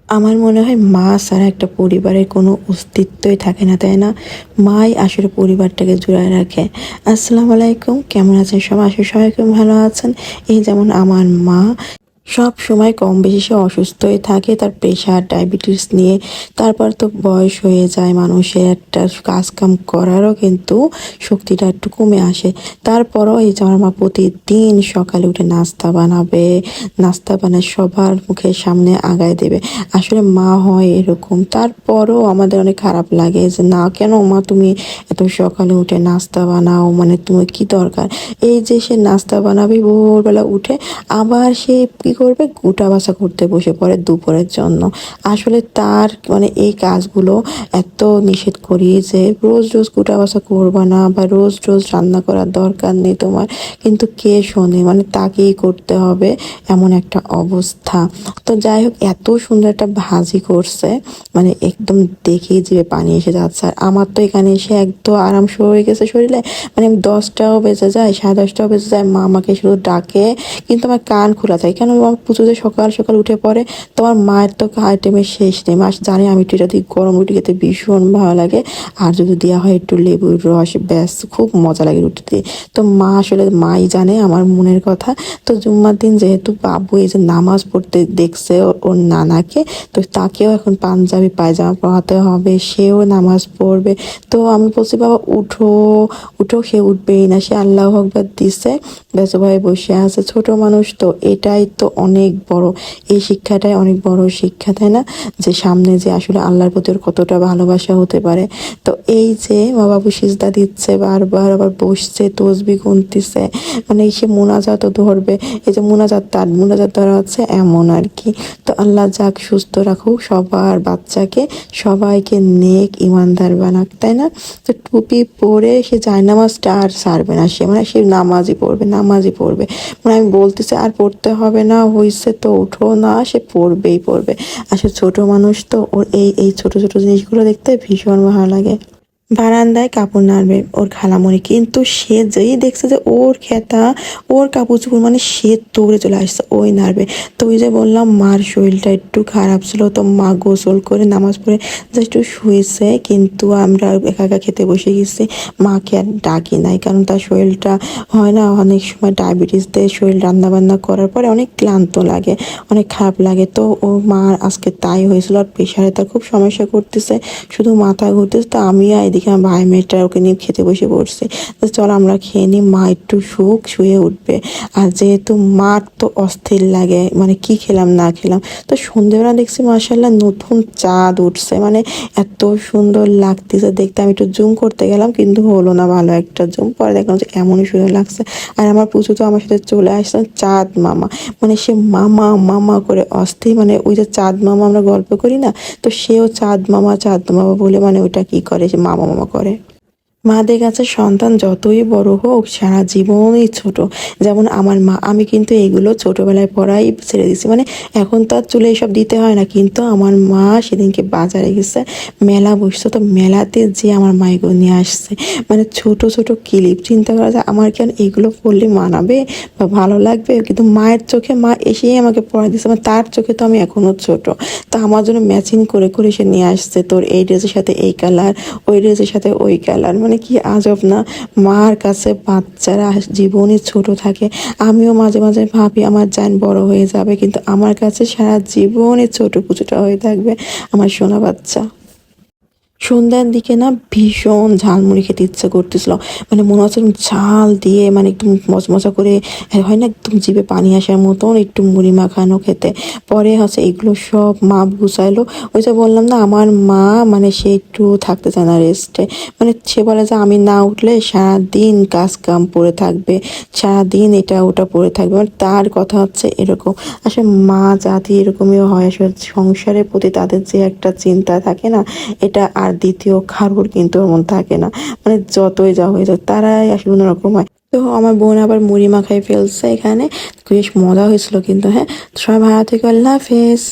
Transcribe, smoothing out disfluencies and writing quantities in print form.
আমার মনে হয় মা ছাড়া একটা পরিবারের কোনো অস্তিত্বই থাকে না, তাই না? মাই আসলে পরিবারটাকে জুড়ায় রাখে। আসসালামু আলাইকুম, কেমন আছেন সবাই? আসলে সবাই খুব ভালো আছেন। এই যেমন আমার মা সব সময় কম বেশি সে অসুস্থই থাকে, তার প্রেশার ডায়াবেটিস নিয়ে। তারপর তো বয়স হয়ে যায়, মানুষের একটা কাজ কাম করারও কিন্তু শক্তিটা একটু কমে আসে। তারপরও এই যে আমার মা প্রতিদিন সকালে উঠে নাস্তা বানাবে, নাস্তা বানায় সবার মুখের সামনে আগায় দেবে। আসলে মা হয় এরকম। তারপরও আমাদের অনেক খারাপ লাগে যে না, কেন মা তুমি এত সকালে উঠে নাস্তা বানাও, মানে তুমি কি দরকার? এই যে সে নাস্তা বানাবে ভোরবেলা উঠে, আবার সে কি করবে, গোটা বাছা করতে বসে পড়ে দুপুরের জন্য। আসলে তার মানে এই কাজগুলো এত নিষেধ করি যে রোজ রোজ গোটা বাছা করবা না, বা রোজ রোজ রান্না করার দরকার নেই তোমার, কিন্তু কে শোনে, মানে তাকেই করতে হবে, এমন একটা অবস্থা। তো যাই হোক, এত সুন্দর একটা ভাজি করছে, মানে একদম দেখেই জিভে পানি এসে যাচ্ছে। আর আমার তো এখানে এসে একদম আরাম শুরু হয়ে গেছে শরীরে। মানে আমি 10টাও বেজে যায়, 10:30টাও বেজে যায়, মা আমাকে শুধু ডাকে, কিন্তু আমার কান খোলা থাকে। কেন? আমার পুজোতে সকাল সকাল উঠে পড়ে। তোমার মায়ের তো আইটেমের শেষ নেই। মা জানে আমি একটু এটা দিয়ে গরম রুটি খেতে ভীষণ ভালো লাগে, আর যদি দেওয়া হয় একটু লেবুর রস, ব্যাস খুব মজা লাগে রুটিতে। তো মা আসলে মাই জানে আমার মনের কথা। তো জুম্মার দিন যেহেতু বাবু এই যে নামাজ পড়তে দেখছে ওর নানাকে, তো তাকেও এখন পাঞ্জাবি পায়জামা পরাতে হবে, সেও নামাজ পড়বে। তো আমি বলছি বাবা উঠো উঠো, সে উঠবেই না, সে আল্লাহু আকবার দিছে, ব্যাস ভাই বসে আছে। ছোট মানুষ তো, এটাই তো অনেক বড়, এই শিক্ষাটাই অনেক বড় শিক্ষা, তাই না? যে সামনে যে আসলে আল্লাহর প্রতি ওর কতটা ভালোবাসা হতে পারে। তো এই যে মা বাবু সিজদা দিচ্ছে, বারবার আবার বসছে, তসবি গুনতিছে, মানে সে মোনাজাতও ধরবে। এই যে মোনাজাত ধরা হচ্ছে এমন আর কি। তো আল্লাহ যাক সুস্থ রাখুক সবার বাচ্চাকে, সবাইকে নেক ইমানদার বানাক, তাই না? তো টুপি পরে সে জায়নামাজটা আর ছাড়বে না, সে মানে সে নামাজই পড়বে। মানে আমি বলতেছি আর পড়তে হবে না, হইছে তো উঠো না, সে পড়বেই। আসলে ছোট মানুষ তো, ওর এই ছোট ছোট জিনিসগুলো দেখতে ভীষণ ভালো লাগে। বারান্দায় কাপড় নাড়বে ওর খালামণি, কিন্তু সে যেই দেখছে যে ওর খেতা, ওর কাপড় চোপড়, মানে সে দৌড়ে চলে আসছে ওই নাড়বে। তো ওই যে বললাম মার শরীরটা একটু খারাপ ছিল, তো মা গোসল করে নামাজ পড়ে জাস্ট একটু শুয়েছে, কিন্তু আমরা একা একা খেতে বসে গেছি। মাকে আর ডাকি নাই, কারণ তার শরীরটা হয় না অনেক সময় ডায়াবেটিস দিয়ে শরীর রান্না বান্না করার পরে অনেক ক্লান্ত লাগে, অনেক খারাপ লাগে। তো ও মার আজকে তাই হয়েছিল, আর প্রেশারে তার খুব সমস্যা করতেছে, শুধু মাথা ঘুরতেছে। তো আমি এদিকে আমার ভাই মেয়েটা ওকে নিয়ে খেতে বসে পড়ছি। তো চল আমরা খেয়ে নিই, মা একটু শুয়ে উঠবে। আর যেহেতু মার তো অস্থির লাগে, মানে কি খেলাম না খেলাম। তো সন্ধ্যেবেলা দেখছি মাশাআল্লাহ নতুন চাঁদ উঠছে, মানে এত সুন্দর লাগতেছে দেখতে। আমি একটু জুম করতে গেলাম, কিন্তু হলো না ভালো একটা জুম, পরে দেখলাম যে এমনই সুন্দর লাগছে। আর আমার পুজো তো আমার সাথে চলে আসছে চাঁদ মামা, মানে সে মামা মামা করে অস্থির, মানে ওই যে চাঁদ মামা আমরা গল্প করি না, তো সেও চাঁদ মামা বলে, মানে ওইটা কি করে, সে মামা মামা করে। মাদের কাছে সন্তান যতই বড় হোক সারা জীবনই ছোট। যেমন আমার মা, আমি কিন্তু এগুলো ছোটবেলায় পড়াই ছেড়ে দিছি, মানে এখন তো আর চুলে এইসব দিতে হয় না। কিন্তু আমার মা সেদিনকে বাজারে গেছে, মেলা বসছে, তো মেলাতে যে আমার মা এগুলো নিয়ে আসছে, মানে ছোট ছোট ক্লিপ। চিন্তা করা যায় আমার কেন এগুলো পরলে মানাবে বা ভালো লাগবে, কিন্তু মায়ের চোখে মা এসেই আমাকে পড়াই দিচ্ছে, মানে তার চোখে তো আমি এখনো ছোট। তো আমার জন্য ম্যাচিং করে করে সে নিয়ে আসছে, তোর এই ড্রেসের সাথে এই কালার, ওই ড্রেসের সাথে ওই কালার। মানে কি আজব না, মার কাছে বাচ্চারা জীবনই ছোট থাকে। আমিও মাঝে মাঝে ভাবি আমার জান বড় হয়ে যাবে, কিন্তু আমার কাছে সারা জীবনই ছোট পুচোটা হয়ে থাকবে আমার সোনা বাচ্চা। সন্ধ্যার দিকে না ভীষণ ঝালমুড়ি খেতে ইচ্ছা করতেছিল, মানে মনে হচ্ছে ঝাল দিয়ে, মানে একটু মচমচা করে, হয় না একদম জিভে পানি আসার মতন একটু মুড়ি মাখানো খেতে। পরে হচ্ছে এগুলো সব মা গুছাইলো। ওই যে বললাম না আমার মা, মানে সে একটু থাকতে চায় না রেস্টে, মানে সে বলে যে আমি না উঠলে সারাদিন কাজ কাম পড়ে থাকবে, সারাদিন এটা ওটা পড়ে থাকবে, মানে তার কথা হচ্ছে এরকম। আসলে মা জাতি এরকমই হয়, আসলে সংসারের প্রতি তাদের যে একটা চিন্তা থাকে না, এটা আর দ্বিতীয় কারোর কিন্তু এমন থাকে না। মানে যতই যা হয়ে যাক তারাই আসলে অন্যরকম হয়। তো আমার বোন আবার মুড়ি মাখাই ফেলছে এখানে, বেশ মজা হয়েছিল কিন্তু। হ্যাঁ, সবাই ভালো থেকে, আল্লাহ হাফেজ।